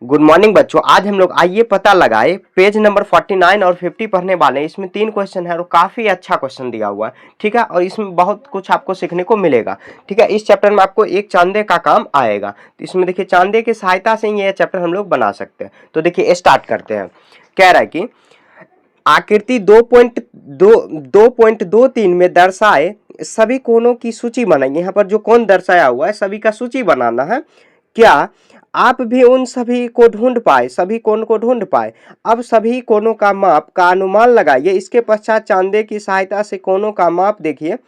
Good morning बच्चों। आज हम लोग आइए पता लगाए पेज नंबर 49 और 50 पढ़ने वाले हैं। इसमें 3 क्वेश्चन है और काफी अच्छा क्वेश्चन दिया हुआ है, ठीक है। और इसमें बहुत कुछ आपको सीखने को मिलेगा, ठीक है। इस चैप्टर में आपको एक चांदे का काम आएगा, तो इसमें देखिए चांदे की सहायता से ये चैप्टर हम लोग बना सकते हैं। तो देखिए स्टार्ट करते हैं। कह रहा है कि आकृति 2.23 में दर्शाए सभी कोणों की सूची बनाइए। यहाँ पर जो कोण दर्शाया हुआ है सभी का सूची बनाना है। क्या आप भी उन सभी को ढूंढ पाए, सभी कोण को ढूंढ पाए? अब सभी कोणों का माप का अनुमान लगाइए। इसके पश्चात चांदे की सहायता से कोणों का माप देखिए,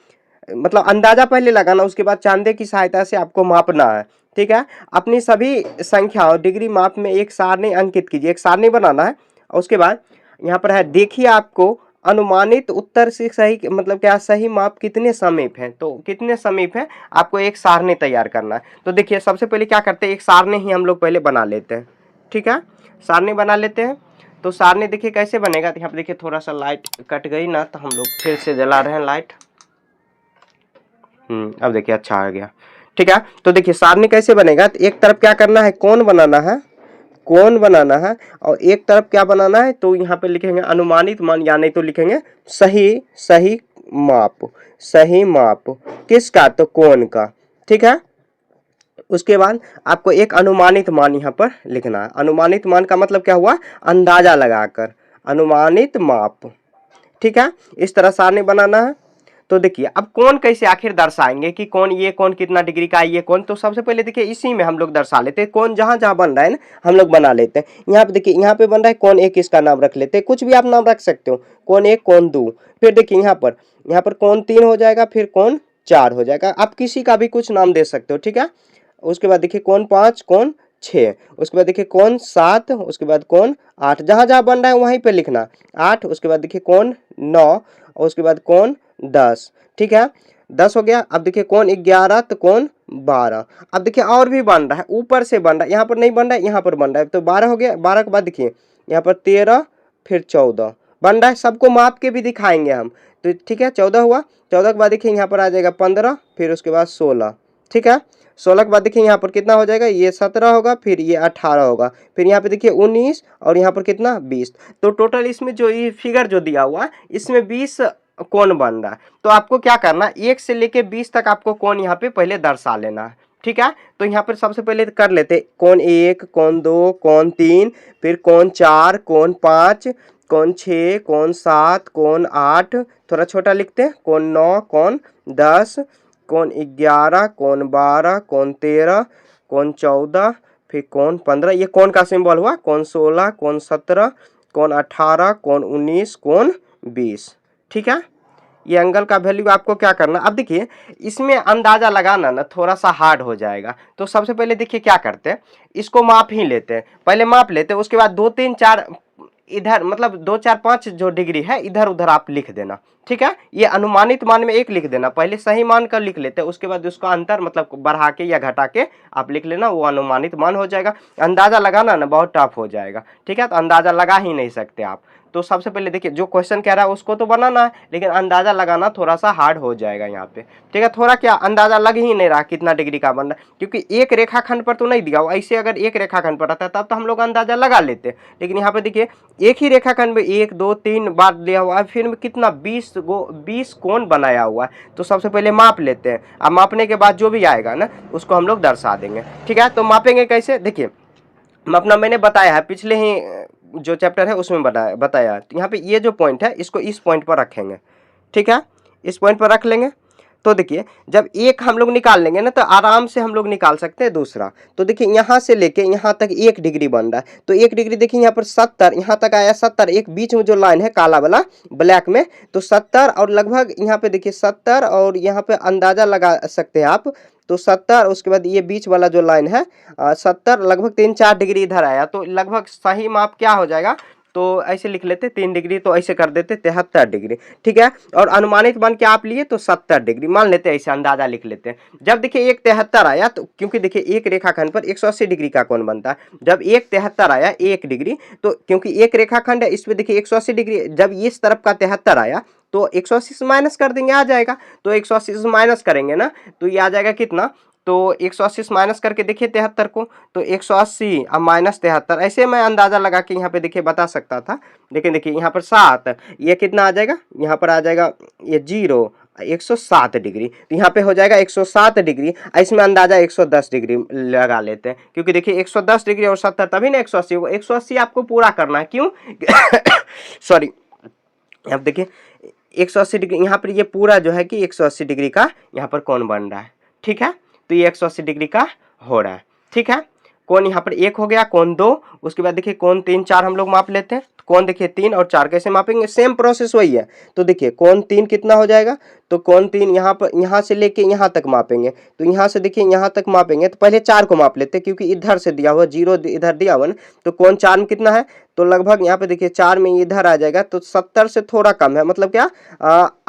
मतलब अंदाजा पहले लगाना, उसके बाद चांदे की सहायता से आपको मापना है, ठीक है। अपनी सभी संख्याओं डिग्री माप में एक सारणी अंकित कीजिए। एक सारणी बनाना है और उसके बाद यहाँ पर है देखिए आपको अनुमानित उत्तर से सही मतलब क्या सही माप कितने समीप है, तो कितने समीप है आपको एक सारणी तैयार करना है। तो देखिए सबसे पहले क्या करते हैं, एक सारणी ही हम लोग पहले बना लेते हैं, ठीक है। सारणी बना लेते हैं। तो सारणी देखिए कैसे बनेगा, तो यहाँ पर देखिए थोड़ा सा लाइट कट गई ना, तो हम लोग फिर से जला रहे हैं लाइट। अब देखिए अच्छा आ गया, ठीक है। तो देखिए सारणी कैसे बनेगा, तो एक तरफ क्या करना है, कोण बनाना है, कोण बनाना है। और एक तरफ क्या बनाना है, तो यहाँ पे लिखेंगे अनुमानित मान, या नहीं तो लिखेंगे सही सही माप, सही माप किसका, तो कोण का, ठीक है। उसके बाद आपको एक अनुमानित मान यहाँ पर लिखना है। अनुमानित मान का मतलब क्या हुआ, अंदाजा लगाकर, अनुमानित माप, ठीक है। इस तरह सारणी बनाना है। तो देखिए अब कोण कैसे आखिर दर्शाएंगे कि कौन ये कोण कितना डिग्री का है, ये कोण। तो सबसे पहले देखिए इसी में हम लोग दर्शा लेते हैं। कोण जहां जहां बन रहा है ना हम लोग बना लेते हैं। यहाँ पे देखिए यहाँ पे बन रहा है कोण एक, इसका नाम रख लेते हैं, कुछ भी आप नाम रख सकते हो, कोण एक, कोण दो। फिर देखिए यहाँ पर कोण तीन हो जाएगा, फिर कोण चार हो जाएगा। आप किसी का भी कुछ नाम दे सकते हो, ठीक है। उसके बाद देखिए कोण पाँच, कोण छः, उसके बाद देखिए कोण सात, उसके बाद कोण आठ, जहां जहां बन रहा है वहीं पे लिखना आठ। उसके बाद देखिए कोण नौ, और उसके बाद कोण 10, ठीक है। 10 हो गया। अब देखिए कोण 11, तो कोण 12। अब देखिए और भी बन रहा है, ऊपर से बन रहा है, यहाँ पर नहीं बन रहा है, यहाँ पर बन रहा है। तो 12 हो गया। 12 के बाद देखिए यहाँ पर 13, फिर 14 बन रहा है। सबको माप के भी दिखाएंगे हम, तो ठीक है। 14 हुआ। 14 के बाद देखिए यहाँ पर आ जाएगा 15, फिर उसके बाद 16, ठीक है। 16 के बाद देखिए यहाँ पर कितना हो जाएगा, ये 17 होगा, फिर ये 18 होगा, फिर यहाँ पे देखिए 19, और यहाँ पर कितना 20। तो टोटल इसमें जो ये फिगर जो दिया हुआ है इसमें 20 कोण बन रहा है। तो आपको क्या करना है, 1 से लेके 20 तक आपको कोण यहाँ पे पहले दर्शा लेना है, ठीक है। तो यहाँ पर सबसे पहले कर लेते कोण 1, कोण 2, कोण 3, फिर कोण 4, कोण 5, कोण 6, कोण 7, कोण 8, थोड़ा छोटा लिखते हैं, कोण 9, कोण 10, कोण 11, कोण 12, कोण 13, कोण 14, फिर कोण 15, ये कोण का सिंबल हुआ, कोण 16, कोण 17, कोण 18, कोण 19, कोण 20, ठीक है। ये एंगल का वैल्यू आपको क्या करना। अब देखिए इसमें अंदाजा लगाना ना थोड़ा सा हार्ड हो जाएगा। तो सबसे पहले देखिए क्या करते हैं, इसको माप ही लेते हैं, पहले माप लेते हैं। उसके बाद 2 3 4 इधर मतलब 2 4 5 जो डिग्री है इधर उधर आप लिख देना, ठीक है। ये अनुमानित मान में 1 लिख देना, पहले सही मान का लिख लेते हैं, उसके बाद उसका अंतर मतलब बढ़ा के या घटा के आप लिख लेना, वो अनुमानित मान हो जाएगा। अंदाजा लगाना ना बहुत टफ हो जाएगा, ठीक है। तो अंदाजा लगा ही नहीं सकते आप। तो सबसे पहले देखिए जो क्वेश्चन कह रहा है उसको तो बनाना है, लेकिन अंदाजा लगाना थोड़ा सा हार्ड हो जाएगा यहाँ पे, ठीक है। थोड़ा क्या अंदाजा लग ही नहीं रहा कितना डिग्री का बन रहा है, क्योंकि एक रेखाखंड पर तो नहीं दिया हुआ। ऐसे अगर एक रेखाखंड पर रहता है तब तो हम लोग अंदाजा लगा लेते, लेकिन यहाँ पे देखिए एक ही रेखाखंड में 1 2 3 बार दिया हुआ है, फिर में कितना 20 कोण बनाया हुआ है। तो सबसे पहले माप लेते हैं। अब मापने के बाद जो भी आएगा ना उसको हम लोग दर्शा देंगे, ठीक है। तो मापेंगे कैसे, देखिए मापना मैंने बताया है, पिछले ही जो चैप्टर है उसमें बताया है। तो यहाँ पे ये जो पॉइंट है इसको इस पॉइंट पर रखेंगे, ठीक है। इस पॉइंट पर रख लेंगे। तो देखिए जब एक हम लोग निकाल लेंगे ना तो आराम से हम लोग निकाल सकते हैं दूसरा। तो देखिए यहाँ से लेके यहाँ तक 1 डिग्री बन रहा है, तो 1 डिग्री देखिए यहाँ पर 70, यहाँ तक आया 70। एक बीच में जो लाइन है काला वाला ब्लैक में, तो 70 और लगभग यहाँ पे देखिए 70, और यहाँ पे अंदाजा लगा सकते हैं आप, तो 70। उसके बाद ये बीच वाला जो लाइन है 70, लगभग 3 4 डिग्री इधर आया, तो लगभग सही माप क्या हो जाएगा, तो ऐसे लिख लेते 3 डिग्री, तो ऐसे कर देते 73 डिग्री, ठीक है। और अनुमानित मान क्या आप लिए, तो 70 डिग्री मान लेते हैं, ऐसे अंदाजा लिख लेते हैं। जब देखिए एक 73 आया, तो क्योंकि देखिए एक रेखाखंड पर 180 डिग्री का कोण बनता है, जब एक 73 आया 1 डिग्री, तो क्योंकि एक रेखाखंड है इसमें देखिए 180 डिग्री, जब इस तरफ का 73 आया तो 180 से माइनस कर देंगे, आ जाएगा। तो 180 से माइनस करेंगे ना तो ये आ जाएगा कितना, तो 180 से माइनस करके देखिए 73 को, तो 180 अब माइनस 73, ऐसे मैं अंदाजा लगा के यहाँ पे देखिए बता सकता था। लेकिन देखिए यहाँ पर 7, ये कितना आ जाएगा, यहाँ पर आ जाएगा ये 0, 107 डिग्री, तो यहाँ पे हो जाएगा 107 डिग्री। इसमें अंदाजा 110 डिग्री लगा लेते हैं, क्योंकि देखिए 110 डिग्री और 70 तभी ना 180 होगा। 180 आपको पूरा करना है, क्यों सॉरी, अब देखिए 180 डिग्री यहाँ पर ये पूरा जो है कि 180 डिग्री का यहाँ पर कोण बन रहा है, ठीक है। तो ये 180 डिग्री का हो रहा है, ठीक है। कोण यहाँ पर 1 हो गया, कोण 2, उसके बाद देखिए कोण 3 4 हम लोग माप लेते हैं। तो कोण देखिए 3 और 4 कैसे मापेंगे, सेम प्रोसेस वही है। तो देखिए कोण 3 कितना हो जाएगा, तो कोण 3 यहाँ पर, यहाँ से लेके यहाँ तक मापेंगे, तो यहाँ से देखिए यहाँ तक मापेंगे, तो पहले 4 को माप लेते हैं, क्योंककि इधर से दिया हुआ 0 इधर दिया हुआ ना। तो कोण 4 में कितना है, तो लगभग यहाँ पे देखिए 4 में इधर आ जाएगा, तो 70 से थोड़ा कम है, मतलब क्या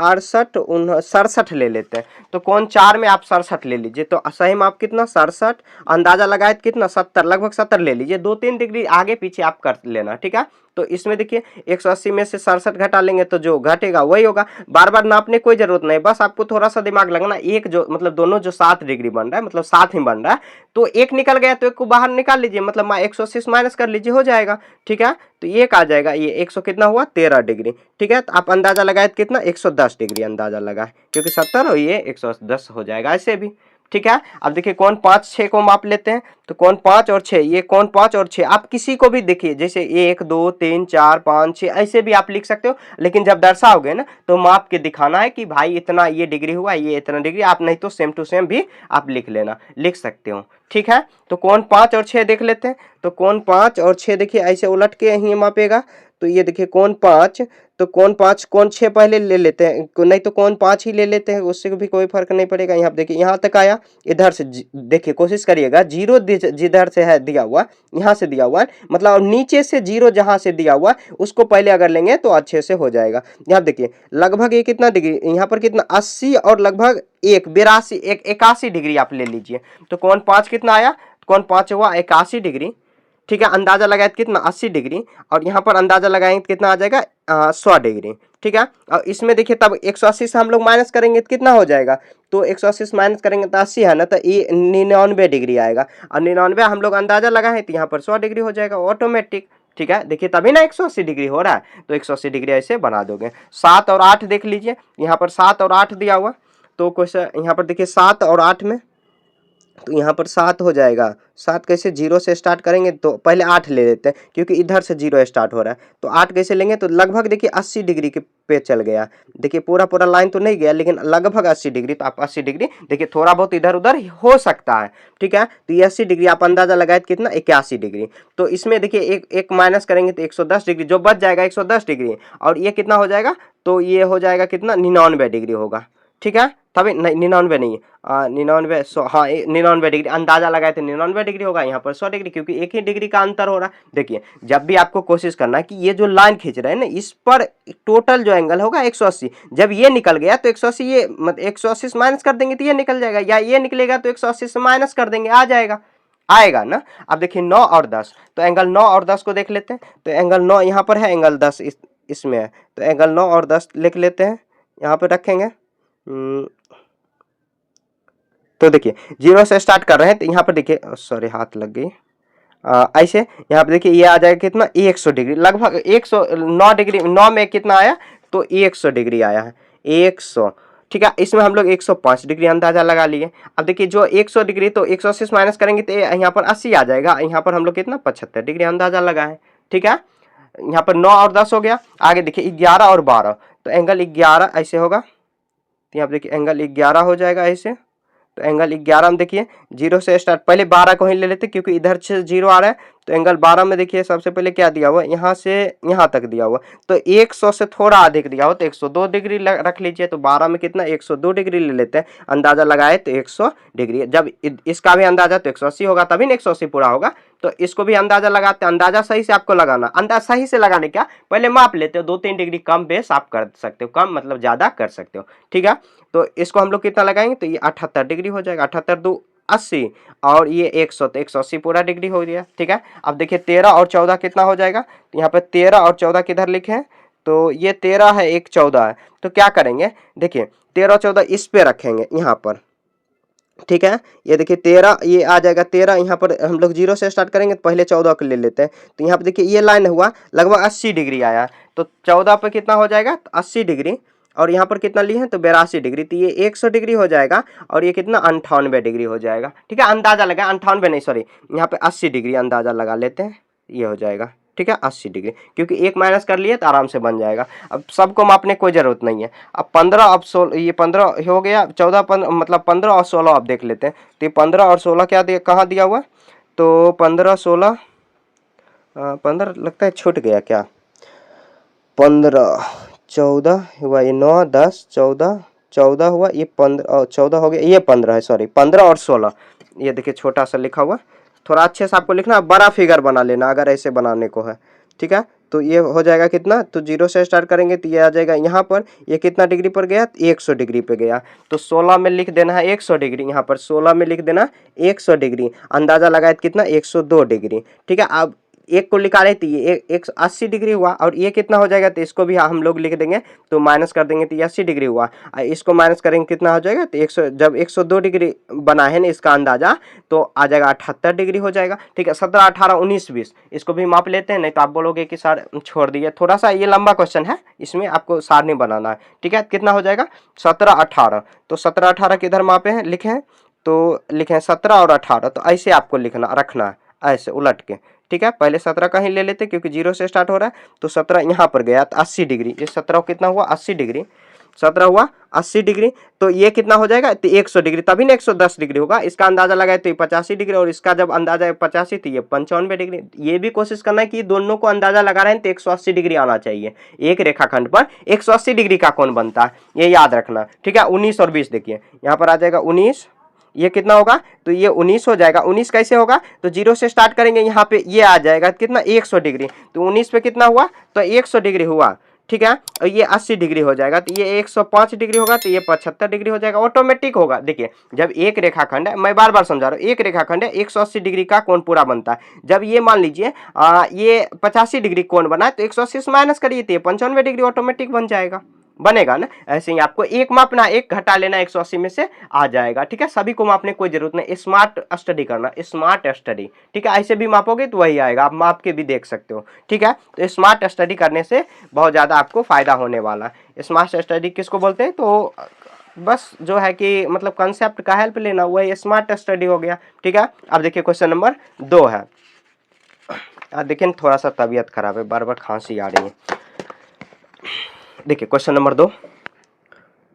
67 ले लेते हैं। तो कोण 4 में आप 67 ले लीजिए, तो सही माप कितना 67, अंदाजा लगाए कितना 70, लगभग 70 ले लीजिए, 2-3 डिग्री आगे पीछे आप कर लेना, ठीक है। तो इसमें देखिए 180 में से 67 घटा लेंगे तो जो घटेगा वही होगा। बार बार नापने कोई जरूरत नहीं, बस आपको थोड़ा सा दिमाग लगना। एक जो मतलब दोनों जो 7 डिग्री बन रहा है, मतलब 7 ही बन रहा है, तो एक निकल गया तो एक को बाहर निकाल लीजिए, मतलब 180 माइनस कर लीजिए, हो जाएगा, ठीक है। तो एक आ जाएगा, ये 100 कितना हुआ 13 डिग्री, ठीक है। तो आप अंदाजा लगाए कितना 110 डिग्री अंदाजा लगाए, क्योंकि 70 और ये 110 हो जाएगा ऐसे भी, ठीक है। अब देखिए कोण 5 6 को माप लेते हैं, तो कोण 5 और 6, ये कोण 5 और 6 आप किसी को भी देखिए, जैसे 1 2 3 4 5 6 ऐसे भी आप लिख सकते हो, लेकिन जब दर्शाओगे ना तो माप के दिखाना है कि भाई इतना ये डिग्री हुआ, ये इतना डिग्री, आप नहीं तो सेम टू सेम भी आप लिख लेना, लिख सकते हो, ठीक है। तो कोण 5 और 6 देख लेते हैं, तो कोण 5 और 6 देखिए ऐसे उलट के ही मापेगा। तो ये देखिए कोण 5, तो कोण 5 कोण 6 पहले ले लेते हैं, नहीं तो कोण 5 ही ले लेते हैं, उससे भी कोई फर्क नहीं पड़ेगा। यहाँ देखिए यहाँ तक आया, इधर से देखिए कोशिश करिएगा, 0 जिधर से है दिया हुआ, यहाँ से दिया हुआ है, मतलब नीचे से 0 जहाँ से दिया हुआ उसको पहले अगर लेंगे तो अच्छे से हो जाएगा। यहाँ देखिए लगभग ये कितना डिग्री, यहाँ पर कितना 80 और लगभग 81 डिग्री आप ले लीजिए। तो कोण 5 कितना आया, कोण 5 हुआ 81 डिग्री, ठीक है। अंदाजा लगाए कितना 80 डिग्री, और यहाँ पर अंदाजा लगाएंगे कितना आ जाएगा 100 डिग्री, ठीक है। और इसमें देखिए तब 180 से हम लोग माइनस करेंगे तो कितना हो जाएगा, तो 180 से माइनस करेंगे तो 80 है ना, तो ये 99 डिग्री आएगा, और 99 हम लोग अंदाजा लगाए तो यहाँ पर 100 डिग्री हो जाएगा ऑटोमेटिक, ठीक है। देखिए तभी ना 180 डिग्री हो रहा है, तो 180 डिग्री ऐसे बना दोगे। 7 और 8 देख लीजिए, यहाँ पर 7 और 8 दिया हुआ, तो कुछ यहाँ पर देखिए 7 और 8 में, तो यहाँ पर 7 हो जाएगा। 7 कैसे, 0 से स्टार्ट करेंगे, तो पहले 8 ले लेते हैं, क्योंकि इधर से 0 स्टार्ट हो रहा है। तो 8 कैसे लेंगे, तो लगभग देखिए 80 डिग्री के पे चल गया। देखिए पूरा पूरा लाइन तो नहीं गया, लेकिन लगभग 80 डिग्री, तो आप 80 डिग्री देखिए, थोड़ा बहुत इधर उधर हो सकता है, ठीक है। तो ये 80 डिग्री आप अंदाजा लगाए कितना 81 डिग्री। तो इसमें देखिए एक माइनस करेंगे तो 110 डिग्री, जो बच जाएगा 110 डिग्री, और ये कितना हो जाएगा, तो ये हो जाएगा कितना 99 डिग्री होगा, ठीक है। तभी नहीं 99 नहीं, 99 हाँ 99 डिग्री अंदाजा लगाए तो 99 डिग्री होगा, यहाँ पर 100 डिग्री, क्योंकि एक ही डिग्री का अंतर हो रहा है। देखिए जब भी आपको कोशिश करना है कि ये जो लाइन खींच रहे हैं ना, इस पर टोटल जो एंगल होगा 180, जब ये निकल गया तो 180, ये मतलब 180 से माइनस कर देंगे तो ये निकल जाएगा, या ये निकलेगा तो 180 से माइनस कर देंगे, आ जाएगा, आएगा ना। अब देखिए 9 और 10, तो एंगल 9 और 10 को देख लेते हैं। तो एंगल 9 यहाँ पर है, एंगल 10 इसमें है, तो एंगल 9 और 10 लिख लेते हैं, यहाँ पे रखेंगे। तो देखिए 0 से स्टार्ट कर रहे हैं, तो यहाँ पर देखिए सॉरी हाथ लग गई, ऐसे यहाँ पे देखिए ये आ जाएगा कितना 100 डिग्री, लगभग 109 डिग्री, 9 में कितना आया, तो 100 डिग्री आया है, 100, ठीक है। इसमें हम लोग 105 डिग्री अंदाजा लगा लिए। अब देखिए जो 100 डिग्री, तो 180 से माइनस करेंगे तो यहाँ पर 80 आ जाएगा, यहाँ पर हम लोग कितना 75 डिग्री अंदाजा लगाए, ठीक है। यहाँ पर 9 और 10 हो गया। आगे देखिए 11 और 12, तो एंगल 11 ऐसे होगा, तो यहाँ पे देखिए एंगल 11 हो जाएगा ऐसे। तो एंगल 11 में देखिए 0 से स्टार्ट, पहले 12 को ही ले लेते क्योंकि इधर से 0 आ रहा है। तो एंगल 12 में देखिए सबसे पहले क्या दिया हुआ, यहाँ से यहाँ तक दिया हुआ, तो 100 से थोड़ा अधिक दिया हो तो 102 डिग्री रख लीजिए। तो 12 में कितना 102 डिग्री ले लेते हैं, अंदाजा लगाए तो 100 डिग्री। जब इसका भी अंदाजा तो 180 होगा, तभी ना 180 पूरा होगा। तो इसको भी अंदाजा लगाते हैं, अंदाजा सही से आपको लगाना, अंदाजा सही से लगाने क्या पहले माप लेते हो, 2-3 डिग्री कम बेस आप कर सकते हो, कम मतलब ज्यादा कर सकते हो, ठीक है। तो इसको हम लोग कितना लगाएंगे, तो ये 78 डिग्री हो जाएगा, 78 2 80, और ये 100, तो 180 पूरा डिग्री हो गया, ठीक है। अब देखिए 13 और 14 कितना हो जाएगा, तो यहाँ पे 13 और 14 किधर लिखे हैं, तो ये 13 है, एक 14 है, तो क्या करेंगे देखिए 13 और 14 इस पे रखेंगे यहाँ पर, ठीक है। ये देखिए 13, ये आ जाएगा 13, यहाँ पर हम लोग 0 से स्टार्ट करेंगे तो पहले 14 को ले लेते हैं। तो यहाँ पे देखिए ये लाइन हुआ लगभग 80 डिग्री आया, तो 14 पे कितना हो जाएगा, 80 डिग्री, और यहाँ पर कितना लिए हैं तो 82 डिग्री, तो ये 100 डिग्री हो जाएगा, और ये कितना 98 डिग्री हो जाएगा। ठीक है, अंदाजा लगा, 98 नहीं सॉरी, यहाँ पे 80 डिग्री अंदाजा लगा लेते हैं, ये हो जाएगा। ठीक है, 80 डिग्री, क्योंकि एक माइनस कर लिए तो आराम से बन जाएगा। अब सबको मापने कोई जरूरत नहीं है। अब 15, अब 16, ये 15 हो गया, 14 मतलब 15 और 16 अब देख लेते हैं। तो ये 15 और 16 क्या दिया, कहाँ दिया हुआ, तो 15 16, 15 लगता है छूट गया क्या, 15 14 हुआ, ये 9 10 14, 14 हुआ, ये 15 और 14 हो गया, ये 15 है, सॉरी 15 और 16, ये देखिए छोटा सा लिखा हुआ। थोड़ा अच्छे से आपको लिखना, बड़ा फिगर बना लेना अगर ऐसे बनाने को है। ठीक है, तो ये हो जाएगा कितना, तो 0 से स्टार्ट करेंगे तो ये आ जाएगा यहाँ पर, ये कितना डिग्री पर गया, 100 डिग्री पे गया, तो 16 में लिख देना है 100 डिग्री, यहाँ पर 16 में लिख देना 100 डिग्री, अंदाजा लगाए कितना 102 डिग्री। ठीक है, अब एक को निकाले तो ये 180 डिग्री हुआ, और ये कितना हो जाएगा, तो इसको भी हम लोग लिख देंगे, तो माइनस कर देंगे तो ये 80 डिग्री हुआ, इसको माइनस करेंगे कितना हो जाएगा, तो 100, जब 102 डिग्री बना है ना इसका अंदाजा, तो आ जाएगा 78 डिग्री हो जाएगा। ठीक है, 17 18 19 20 इसको भी माप लेते हैं, नहीं तो आप बोलोगे कि सर छोड़ दिए, थोड़ा सा ये लंबा क्वेश्चन है, इसमें आपको सारणी बनाना है। ठीक है, कितना हो जाएगा 17 18, तो 17 18 किधर मापे हैं, लिखे हैं, तो लिखे हैं 17 और 18, तो ऐसे आपको लिखना रखना है, ऐसे उलट के। ठीक है, पहले 17 का ही ले लेते क्योंकि 0 से स्टार्ट हो रहा है, तो 17 यहाँ पर गया तो 80 डिग्री, ये 17 कितना हुआ 80 डिग्री, 17 हुआ 80 डिग्री, तो ये कितना हो जाएगा, तो 100 डिग्री, तभी ना 110 डिग्री होगा, इसका अंदाजा लगाए तो ये 85 डिग्री, और इसका जब अंदाजा है 85 तो ये 95 डिग्री। ये भी कोशिश करना है कि दोनों को अंदाजा लगा रहे हैं तो 180 डिग्री आना चाहिए, एक रेखाखंड पर 180 डिग्री का कोण बनता है, ये याद रखना। ठीक है, 19 और 20 देखिए यहाँ पर आ जाएगा 19, ये कितना होगा, तो ये 19 हो जाएगा। 19 कैसे होगा, तो 0 से स्टार्ट करेंगे, यहाँ पे ये आ जाएगा कितना 100 डिग्री, तो 19 पे कितना हुआ, तो 100 डिग्री हुआ। ठीक है, और ये 80 डिग्री हो जाएगा, तो ये 105 डिग्री होगा, तो ये 75 डिग्री हो जाएगा, ऑटोमेटिक होगा। देखिए जब एक रेखाखंड है, मैं बार बार समझा रहा हूँ, एक रेखाखंड है 180 डिग्री का कोण पूरा बनता है, जब ये मान लीजिए ये 85 डिग्री कोण बना है, तो 180 से माइनस करिए तो ये 95 डिग्री ऑटोमेटिक बन जाएगा, बनेगा ना। ऐसे ही आपको एक मापना, एक घटा लेना 180 में से आ जाएगा। ठीक है, सभी को मापने कोई जरूरत नहीं, स्मार्ट स्टडी करना, स्मार्ट स्टडी। ठीक है, ऐसे भी मापोगे तो वही आएगा, आप माप के भी देख सकते हो। ठीक है, तो स्मार्ट स्टडी करने से बहुत ज्यादा आपको फायदा होने वाला है। स्मार्ट स्टडी किसको बोलते हैं, तो बस जो है कि मतलब कंसेप्ट का हेल्प लेना, वही स्मार्ट स्टडी हो गया। ठीक है, अब देखिए क्वेश्चन नंबर 2 है। देखिए थोड़ा सा तबीयत खराब है, बार बार खांसी आ रही है। देखिए क्वेश्चन नंबर 2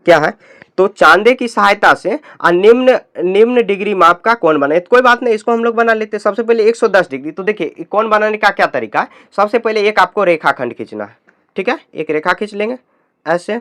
क्या है, तो चांदे की सहायता से निम्न निम्न डिग्री माप का कोण बने, तो कोई बात नहीं, इसको हम लोग बना लेते हैं। सबसे पहले 110 डिग्री, तो देखिए कोण बनाने का क्या तरीका है, सबसे पहले एक आपको रेखाखंड खींचना है। ठीक है, एक रेखा खींच लेंगे ऐसे,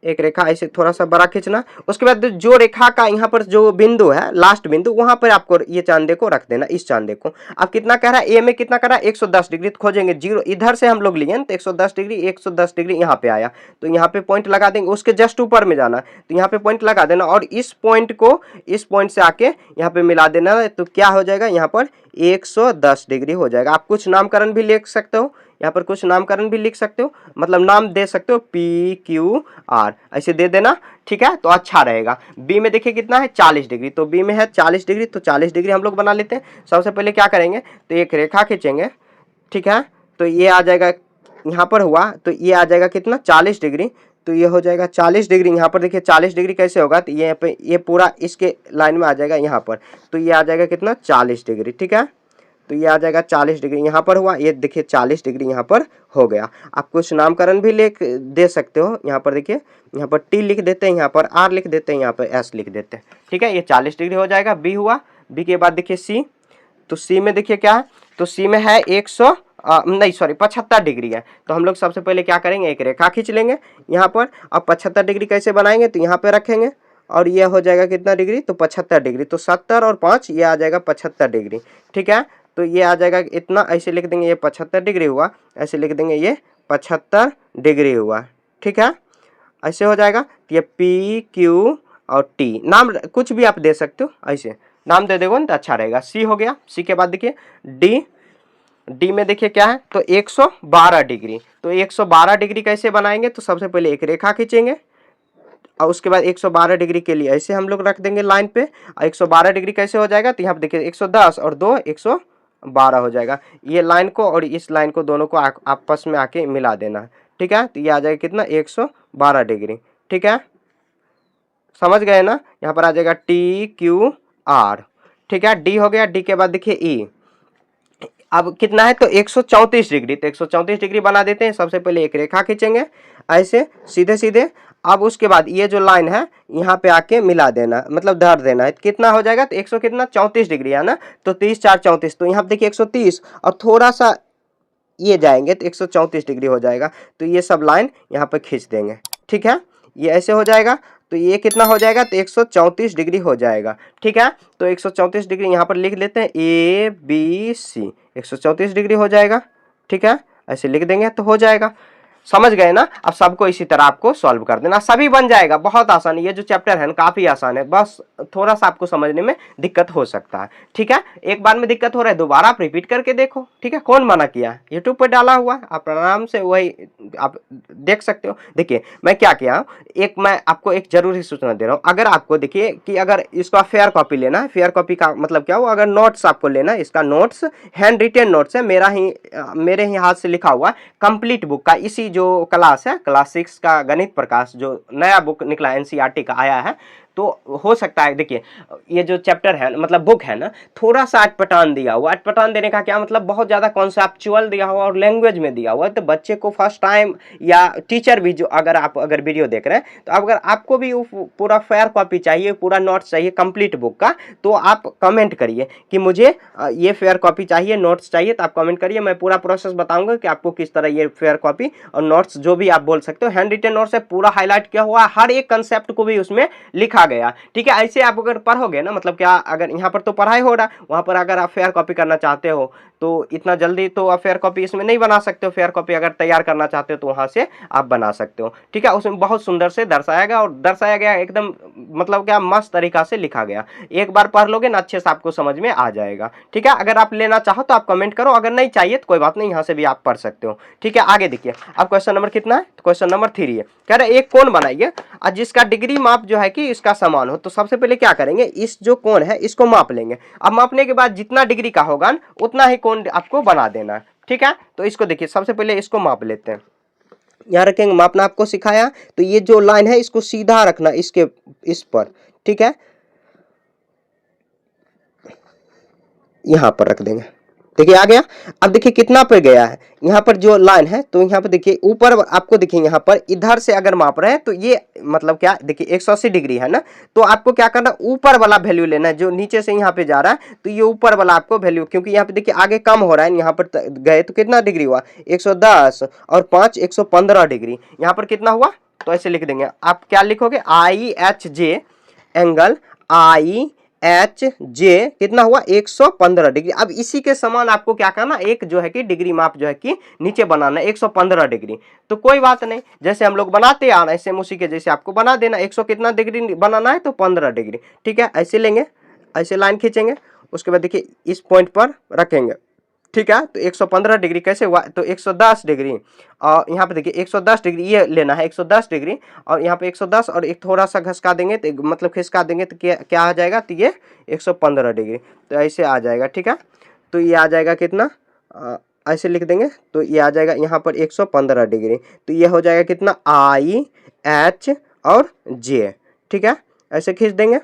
एक रेखा ऐसे थोड़ा सा बड़ा खींचना, उसके बाद जो रेखा का यहाँ पर जो बिंदु है, लास्ट बिंदु, वहां पर आपको ये चांदे को रख देना, इस चांदे को। अब कितना कह रहा है, ए में कितना कह रहा है 110 डिग्री, तो खोजेंगे 0, इधर से हम लोग लिए तो 110 डिग्री, 110 डिग्री यहाँ पे आया, तो यहाँ पे पॉइंट लगा देंगे, उसके जस्ट ऊपर में जाना, तो यहाँ पे पॉइंट लगा देना, और इस पॉइंट को इस पॉइंट से आके यहाँ पे मिला देना, तो क्या हो जाएगा, यहाँ पर 110 डिग्री हो जाएगा। आप कुछ नामकरण भी लिख सकते हो, यहाँ पर कुछ नामकरण भी लिख सकते हो, मतलब नाम दे सकते हो, पी क्यू आर ऐसे दे देना। ठीक है, तो अच्छा रहेगा। बी में देखिए कितना है 40 डिग्री, तो बी में है 40 डिग्री, तो 40 डिग्री हम लोग बना लेते हैं। सबसे पहले क्या करेंगे, तो एक रेखा खींचेंगे। ठीक है, तो ये आ जाएगा यहाँ पर हुआ, तो ये आ जाएगा कितना 40 डिग्री, तो ये हो जाएगा 40 डिग्री। यहाँ पर देखिए 40 डिग्री कैसे होगा, तो ये पे ये पूरा इसके लाइन में आ जाएगा यहाँ पर, तो ये आ जाएगा कितना 40 डिग्री। ठीक है, तो ये आ जाएगा 40 डिग्री, यहाँ पर हुआ, ये देखिए 40 डिग्री यहाँ पर हो गया। आप कुछ नामकरण भी लिख दे सकते हो, यहाँ पर देखिए, यहाँ पर टी लिख देते हैं, यहाँ पर आर लिख देते हैं, यहाँ पर एस लिख देते हैं। ठीक है, ये 40 डिग्री हो जाएगा। बी हुआ, बी के बाद देखिए सी, तो सी में देखिए क्या है, तो सी में है 75 डिग्री है, तो हम लोग सबसे पहले क्या करेंगे, एक रेखा खींच लेंगे यहाँ पर। अब 75 डिग्री कैसे बनाएंगे, तो यहाँ पे रखेंगे, और ये हो जाएगा कितना डिग्री, तो 75 डिग्री, तो 70 और 5 ये आ जाएगा 75 डिग्री। ठीक है, तो ये आ जाएगा इतना, ऐसे लिख देंगे ये 75 डिग्री हुआ, ऐसे लिख देंगे ये 75 डिग्री हुआ। ठीक है, ऐसे हो जाएगा। तो ये पी क्यू और टी, नाम कुछ भी आप दे सकते हो, ऐसे नाम दे देगो ना तो अच्छा रहेगा। सी हो गया, सी के बाद देखिए डी, डी में देखिए क्या है, तो 112 डिग्री, तो 112 डिग्री कैसे बनाएंगे, तो सबसे पहले एक रेखा खींचेंगे, और उसके बाद 112 डिग्री के लिए ऐसे हम लोग रख देंगे लाइन पे। और 112 डिग्री कैसे हो जाएगा, तो यहाँ पे देखिए 110 और 2 112 हो जाएगा। ये लाइन को और इस लाइन को दोनों को आपस में आके मिला देना, ठीक है। तो ये आ जाएगा कितना, 112 डिग्री, ठीक है, समझ गए ना। यहाँ पर आ जाएगा TQR, ठीक है। डी हो गया, डी के बाद देखिए ई, अब कितना है तो 134 डिग्री, तो 134 डिग्री बना देते हैं। सबसे पहले एक रेखा खींचेंगे ऐसे सीधे सीधे। अब उसके बाद ये जो लाइन है यहाँ पे आके मिला देना, मतलब धर देना है। कितना हो जाएगा, तो 100 कितना 34 डिग्री है ना, तो 30 4 34, तो यहाँ पे देखिए 130 और थोड़ा सा ये जाएंगे तो 134 डिग्री हो जाएगा। तो ये सब लाइन यहाँ पे खींच देंगे, ठीक है, ये ऐसे हो जाएगा। तो ये कितना हो जाएगा, तो 134 डिग्री हो जाएगा, ठीक है। तो 134 डिग्री यहाँ पर लिख लेते हैं ABC, 134 डिग्री हो जाएगा, ठीक है, ऐसे लिख देंगे तो हो जाएगा। समझ गए ना। अब सबको इसी तरह आपको सॉल्व कर देना, सभी बन जाएगा। बहुत आसान है ये जो चैप्टर है ना, काफी आसान है, बस थोड़ा सा आपको समझने में दिक्कत हो सकता है, ठीक है। एक बार में दिक्कत हो रहा है, दोबारा आप रिपीट करके देखो, ठीक है। कौन मना किया, यूट्यूब पर डाला हुआ है, आप आराम से वही आप देख सकते हो। देखिए मैं क्या किया, मैं आपको एक जरूरी सूचना दे रहा हूँ। अगर आपको देखिए कि अगर इसका फेयर कॉपी लेना है, फेयर कॉपी का मतलब क्या हो, अगर नोट्स आपको लेना है, इसका नोट्स हैंड रिटेन नोट्स है, मेरे ही हाथ से लिखा हुआ कंप्लीट बुक का, इसी जो क्लास है क्लास 6 का गणित प्रकाश जो नया बुक निकला NCERT का आया है, तो हो सकता है देखिए ये जो चैप्टर है मतलब बुक है ना, थोड़ा सा अटपटान दिया हुआ। अटपटान देने का क्या मतलब, बहुत ज़्यादा कॉन्सेप्चुअल दिया हुआ और लैंग्वेज में दिया हुआ है। तो बच्चे को फर्स्ट टाइम या टीचर भी जो अगर वीडियो देख रहे हैं, तो अगर आपको भी पूरा फेयर कॉपी चाहिए, पूरा नोट्स चाहिए कंप्लीट बुक का, तो आप कमेंट करिए कि मुझे ये फेयर कॉपी चाहिए, नोट्स चाहिए। तो आप कमेंट करिए, मैं पूरा प्रोसेस बताऊंगा कि आपको किस तरह ये फेयर कॉपी और नोट्स जो भी आप बोल सकते हो, हैंड रिटेन नोट्स है, पूरा हाईलाइट किया हुआ, हर एक कंसेप्ट को भी उसमें लिखा गया, ठीक है। ऐसे आप अगर पढ़ोगे ना, मतलब क्या, अगर यहाँ पर तो पढ़ाई हो रहा है, वहाँ पर अगर आप फेयर कॉपी करना चाहते हो तो इतना जल्दी तो आप फेयर कॉपी इसमें नहीं बना सकते हो। फेयर कॉपी अगर तैयार करना चाहते हो तो वहाँ से आप बना सकते हो, ठीक है। उसमें बहुत सुंदर से दर्शाया गया, और दर्शाया गया एकदम मतलब क्या मस्त तरीका से लिखा गया। एक बार पढ़ लोगे ना, अच्छे से आपको समझ में आ जाएगा, ठीक है। अगर आप लेना चाहो तो आप कमेंट करो, अगर नहीं चाहिए तो कोई बात नहीं, यहाँ से भी आप पढ़ सकते हो, ठीक है। आगे देखिए, अब क्वेश्चन नंबर कितना है, तो क्वेश्चन नंबर 3 है, कह रहे एक कोण बनाइए जिसका डिग्री माप जो है कि इसका समान हो। तो सबसे पहले क्या करेंगे, इस जो कोण है इसको माप लेंगे। अब मापने के बाद जितना डिग्री का होगा उतना ही कोण आपको बना देना है, ठीक है। तो इसको देखिए, सबसे पहले इसको माप लेते हैं। यहाँ रखेंगे, मापना आपको सिखाया। तो ये जो लाइन है इसको सीधा रखना इसके इस पर, ठीक है, यहाँ पर रख देंगे, देखिए आ गया। अब देखिए कितना पे गया है, यहाँ पर जो लाइन है, तो यहाँ पर देखिए ऊपर आपको देखिए, यहाँ पर इधर से अगर माप रहे हैं तो ये मतलब क्या, देखिए 180 डिग्री है ना, तो आपको क्या करना, ऊपर वाला वैल्यू लेना है। जो नीचे से यहाँ पे जा रहा है तो ये ऊपर वाला आपको वैल्यू, क्योंकि यहाँ पे देखिए आगे कम हो रहा है, यहाँ पर गए तो कितना डिग्री हुआ 110 और 5 115 डिग्री। यहाँ पर कितना हुआ, तो ऐसे लिख देंगे। आप क्या लिखोगे, IHJ एंगल IHJ कितना हुआ 115 डिग्री। अब इसी के समान आपको क्या करना, एक जो है कि डिग्री माप जो है कि नीचे बनाना 115 डिग्री। तो कोई बात नहीं, जैसे हम लोग बनाते आ रहे हैं सेम उसी के जैसे आपको बना देना। 100 कितना डिग्री बनाना है, तो 15 डिग्री, ठीक है। ऐसे लेंगे, ऐसे लाइन खींचेंगे, उसके बाद देखिए इस पॉइंट पर रखेंगे, ठीक है। तो 115 डिग्री कैसे हुआ, तो 110 डिग्री, और यहाँ पे देखिए 110 डिग्री ये लेना है, 110 डिग्री, और यहाँ पे 110 और एक थोड़ा सा घसका देंगे तो मतलब खिसका देंगे तो क्या आ जाएगा, तो ये 115 डिग्री। तो ऐसे आ जाएगा, ठीक है। तो ये आ जाएगा कितना, ऐसे लिख देंगे, तो ये आ जाएगा यहाँ पर 115 डिग्री। तो ये हो जाएगा कितना, IH और J, ठीक है, ऐसे खींच देंगे।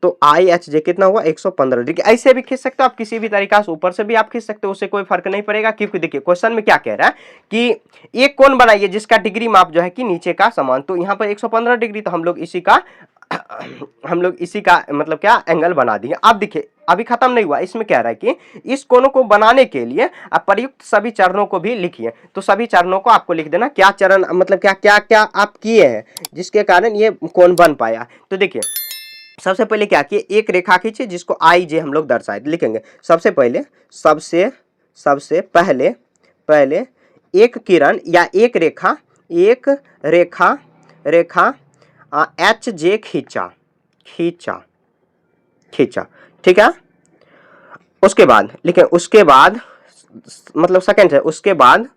तो IHJ कितना हुआ 115 डिग्री। ऐसे भी खींच सकते हो आप, किसी भी तरीका से ऊपर से भी आप खींच सकते हो, उससे कोई फर्क नहीं पड़ेगा। क्योंकि देखिए क्वेश्चन में क्या कह रहा है कि एक कोण बनाइए जिसका डिग्री माप जो है कि नीचे का समान। तो यहाँ पर 115 डिग्री, तो हम लोग इसी का मतलब क्या एंगल बना दिए। अब देखिए अभी खत्म नहीं हुआ, इसमें कह रहा है कि इस कोणों को बनाने के लिए आप प्रयुक्त सभी चरणों को भी लिखिए। तो सभी चरणों को आपको लिख देना, क्या चरण मतलब क्या क्या क्या आप किए हैं जिसके कारण ये कोण बन पाया। तो देखिए सबसे पहले क्या किए, एक रेखा खींचे जिसको IJ हम लोग दर्शाए, लिखेंगे सबसे पहले एक किरण या एक रेखा HJ खींचा, ठीक है। उसके बाद लिखें, उसके बाद मतलब सेकंड है, उसके बाद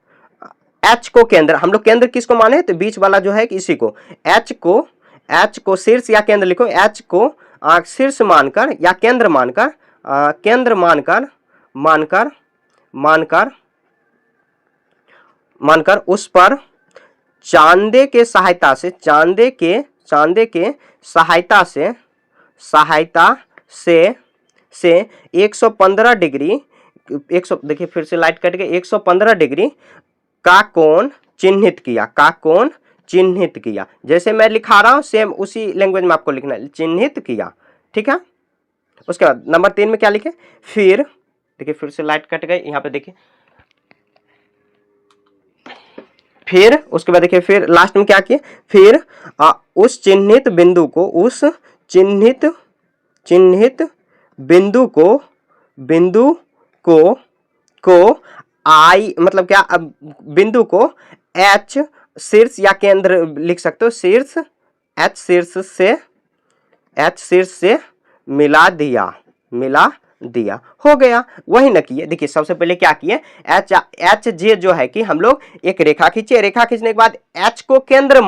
H को केंद्र, हम लोग केंद्र किसको माने, तो बीच वाला जो है कि इसी को, H एच को शीर्ष या केंद्र लिखो, एच को शीर्ष मानकर या केंद्र मानकर, केंद्र मानकर मानकर मानकर मानकर उस पर चांदे के सहायता से, चांदे के सहायता से 115 डिग्री, 100 देखिए फिर से लाइट कट गई, 115 डिग्री का कोण चिन्हित किया, का कोण चिन्हित किया। जैसे मैं लिखा रहा हूं सेम उसी लैंग्वेज में आपको लिखना है, चिन्हित किया, ठीक है। उसके बाद नंबर 3 में क्या लिखे, फिर देखिए फिर से लाइट कट गई, यहां पे देखिए फिर उसके बाद देखिए फिर लास्ट में क्या किए, फिर उस चिन्हित बिंदु को, उस चिन्हित बिंदु को आई मतलब क्या, अब बिंदु को एच शीर्ष या केंद्र लिख सकते हो, शीर्ष एच शीर्ष से मिला दिया, हो गया। वही न किए, देखिए सबसे पहले क्या किए, एच जे जो है कि हम लोग एक रेखा खींचे, रेखा खींचने के बाद एच को केंद्र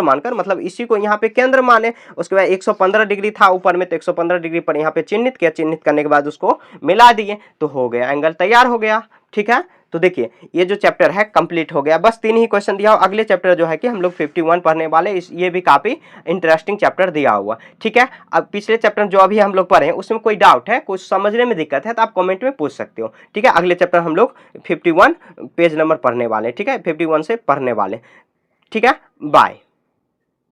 मानकर मतलब इसी को यहाँ पे केंद्र माने, उसके बाद 115 डिग्री था ऊपर में तो 115 डिग्री पर यहाँ पे चिन्हित किया, चिन्हित करने के बाद उसको मिला दिए तो हो गया, एंगल तैयार हो गया, ठीक है। तो देखिए ये जो चैप्टर है कंप्लीट हो गया, बस 3 ही क्वेश्चन दिया हो। अगले चैप्टर जो है कि हम लोग 51 पढ़ने वाले, ये भी काफी इंटरेस्टिंग चैप्टर दिया हुआ, ठीक है। अब पिछले चैप्टर जो अभी हम लोग पढ़े उसमें कोई डाउट है, कुछ समझने में दिक्कत है तो आप कमेंट में पूछ सकते हो, ठीक है। अगले चैप्टर हम लोग 51 पेज नंबर पढ़ने वाले, ठीक है, 51 से पढ़ने वाले, ठीक है। बाय।